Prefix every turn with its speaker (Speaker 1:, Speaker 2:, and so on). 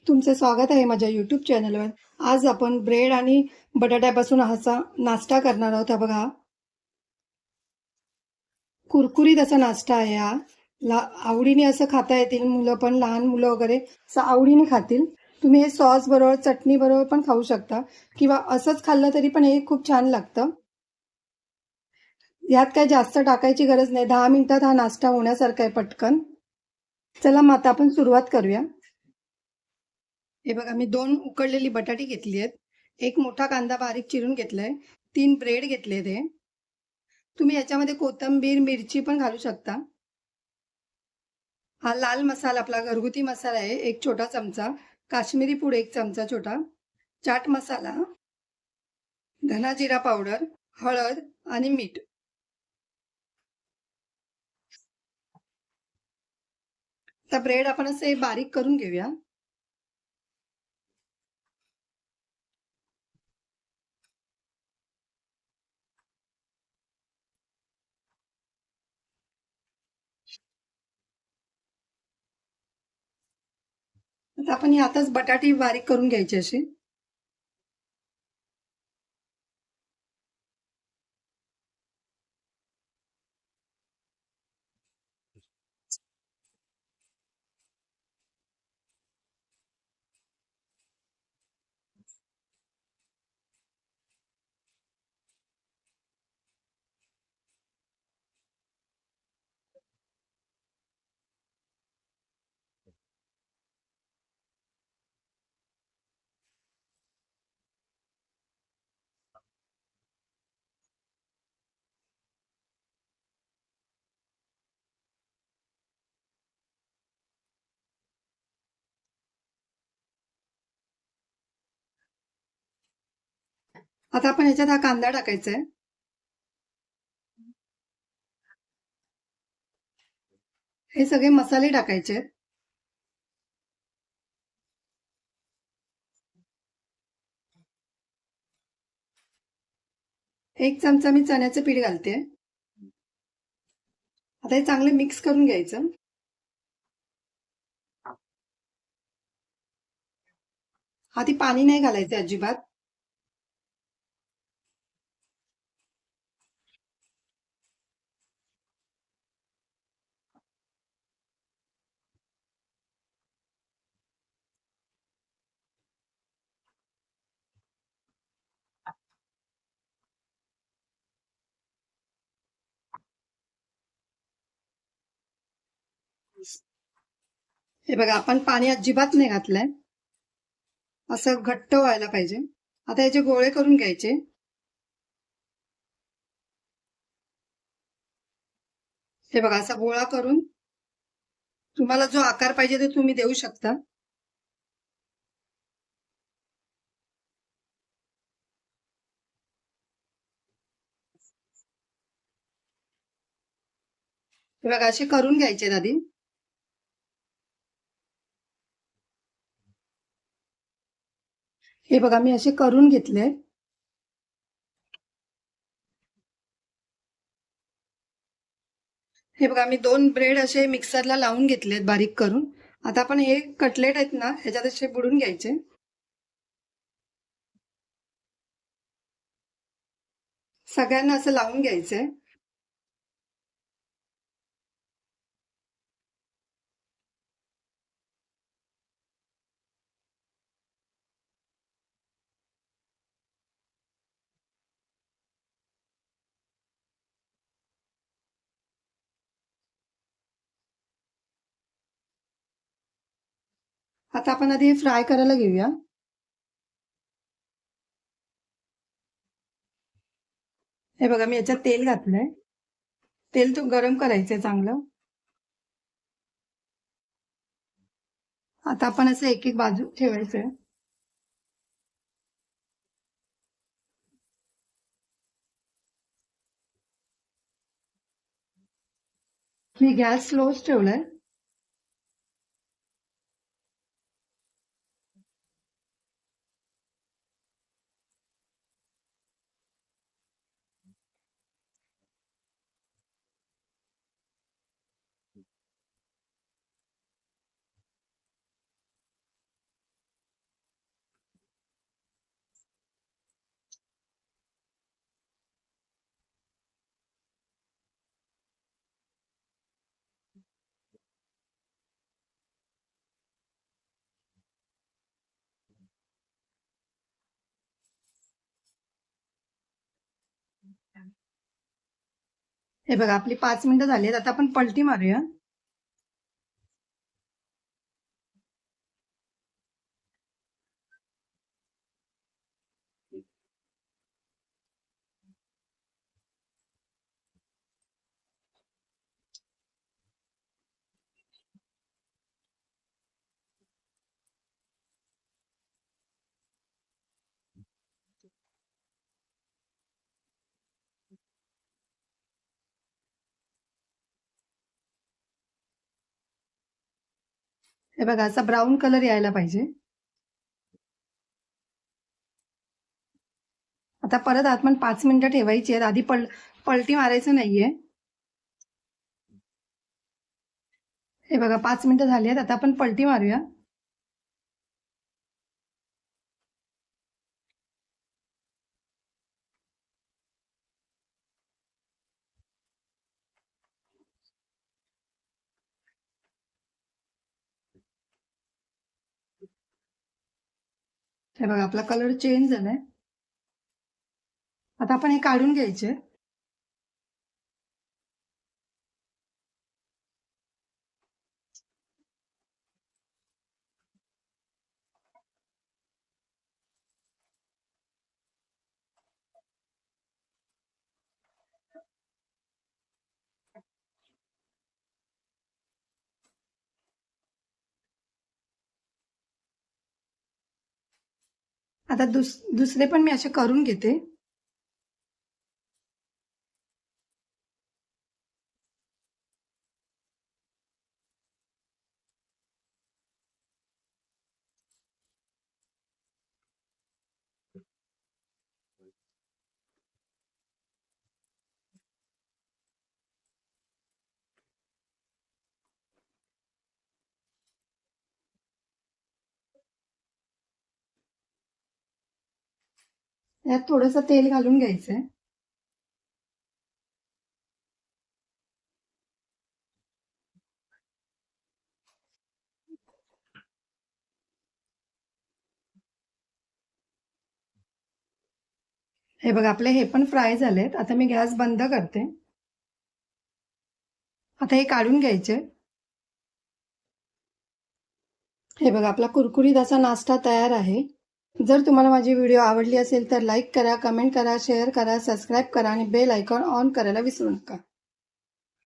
Speaker 1: तुमचे स्वागत आहे माझ्या यूट्यूब चॅनलवर. आज आपण ब्रेड आणि बटाट्यापासून असा नाश्ता करणार आहोत. हा बघा, कुरकुरीत असा नाश्ता आहे हा. आवडीने असं खाता येतील, मुलं पण, लहान मुलं वगैरे असं आवडीने खातील. तुम्ही हे सॉस बरोबर, चटणी बरोबर पण खाऊ शकता किंवा असंच खाल्लं तरी पण हे खूप छान लागतं. यात काय जास्त टाकायची गरज नाही. 10 मिनिटात हा नाश्ता होण्यासारखा आहे पटकन. चला मग आता आपण सुरुवात करूया. हे बघा, मी 2 उकडलेली बटाटी घेतली आहेत. एक मोठा कांदा बारीक चिरून घेतलाय. 3 ब्रेड घेतले ते. तुम्ही याच्यामध्ये कोथिंबीर, मिरची पण घालू शकता. हा लाल मसाला आपला घरगुती मसाला आहे, एक छोटा चमचा. काश्मीरी पूड 1 चमचा छोटा. चाट मसाला, धना जिरा पावडर, हळद आणि मीठ. आता ब्रेड आपण असे बारीक करून घेऊया. आता आपण यातच बटाटी बारीक करून घ्यायची अशी. आता आपण याच्यात हा कांदा टाकायचा आहे. हे सगळे मसाले टाकायचे आहेत. 1 चमचा मी चण्याचं पीठ घालते. आता हे चांगले मिक्स करून घ्यायचं. आधी पाणी नाही घालायचं अजिबात. हे बघा, आपण पाणी अजिबात नाही घातलंय. असं घट्ट व्हायला पाहिजे. आता याचे गोळे करून घ्यायचे. हे बघा, असा गोळा करून तुम्हाला जो आकार पाहिजे तो तुम्ही देऊ शकता. हे बघा, असे करून घ्यायचे आधी. हे बघा, मी असे करून घेतले. हे बघा, मी 2 ब्रेड असे मिक्सरला लावून घेतलेत बारीक करून. आता आपण हे कटलेट आहेत ना, ह्याच्यात असे बुडून घ्यायचे. सगळ्यांना असं लावून घ्यायचंय. आता आपण आधी फ्राय करायला घेऊया. हे बघा, मी याच्यात तेल घातलंय. तेल तो गरम करायचंय चांगलं. आता आपण असं एक एक बाजू ठेवायचंय. मी गॅस स्लोच ठेवलाय. हे बघा आपली 5 मिनिटं झाली आहेत. आता आपण पलटी मारूया. हे बघा असा ब्राऊन कलर यायला पाहिजे. आता परत आपण 5 मिनिटं ठेवायची आहेत. आधी पलटी मारायचं नाहीये. हे बघा 5 मिनिटं झाली आहेत. आता आपण पलटी मारूया. हे बघा आपला कलर चेंज झालाय. आता आपण हे काढून घ्यायचे. आता दुसरे पण मी असे करून घेते. यात थोडंसं तेल घालून घ्यायचंय. हे बघा आपले हे पण फ्राय झालेत. आता मी गॅस बंद करते. आता हे काढून घ्यायचे. हे बघा आपला कुरकुरीत असा नाश्ता तयार आहे. जर तुम्हाला माझी व्हिडिओ आवडली असेल तर लाईक करा, कमेंट करा, शेअर करा, सबस्क्राईब करा आणि बेल आयकॉन ऑन करायला विसरू नका.